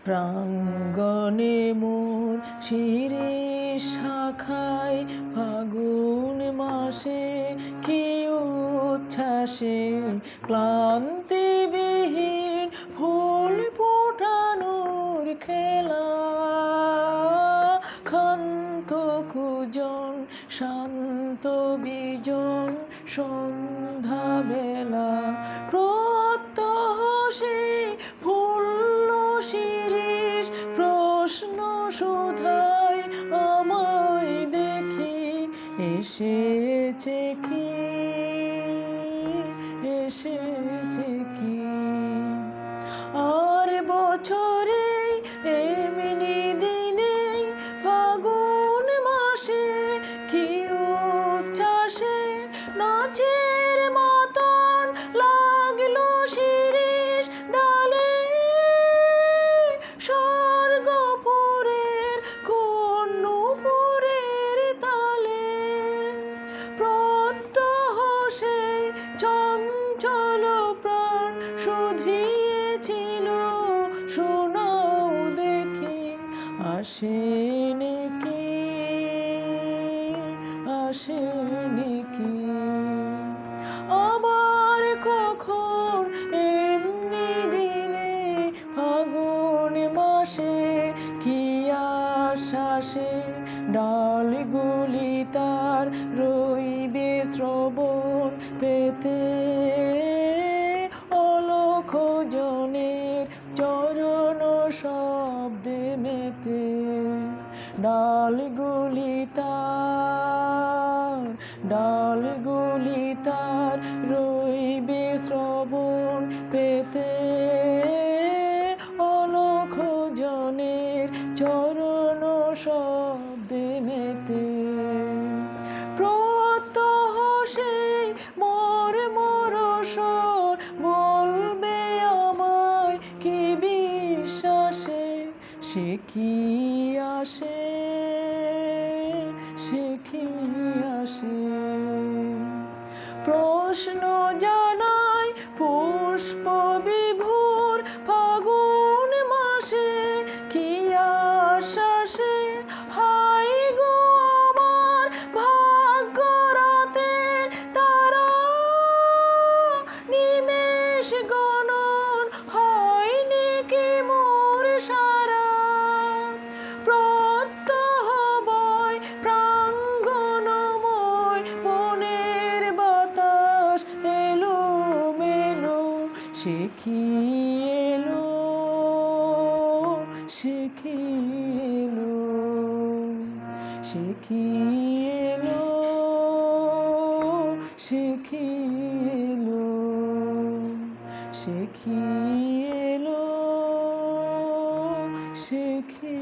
প্রাঙ্গণে মোর শিরিষ শাখায় ফাগুন মাসে কি উচ্ছ্বাসে ক্লান্তিবিহীন ফুল ফোটানোর খেলা। ক্ষান্ত কুজন শান্ত বিজন সন্ধ্যা বেলা প্রত্যহ সেই ফুল্ল শিরিষ প্রশ্ন সুধায় আমায় দেখি এসেছে কি, এসেছে কি। আর বছরে এমনি দিনে ফাগুন মাসে কি উচ্ছ্বাসে নাচের মতন লাগলো শিরিষ ডালে। স্বর্গপুরের কোন নূপুরের তালে প্রত্যহ সেই চঞ্চল প্রাণ শুধিয়েছিল শোনাও দেখি আসেনি কি, আসেনি কি। আবার কখন এমনি দিনে ফাগুন মাসে কি আশ্বাসে ডালগুলি তার রইবে শ্রবণ পেতে। অলখ জনের চরণ শব্দে মেতে ডালগুলি তার, ডালগুলি তার রইবে শ্রবণ পেতে। অলখ জনের চরণ শব্দে মেতে প্রত্যহ সেই মোর মোর স্বর বলবে আমায় কি বিশ্বাসে সে কি আসে, সে কি আসে। প্রশ্ন জানায় পুষ্প বিভোর ফাগুন মাসে কি আশ্বাসে হাই গো আমার ভাগ্য রাতের তারা। নিমেষ গণন হয়নি কি মোর সারা। প্রত্যহ বয় প্রাঙ্গণময় বনের বাতাস এলো মেলো সে কি এলো, সে কি এলো, সে কি এলো, সে কি এলো, সে কি এলো, সে কি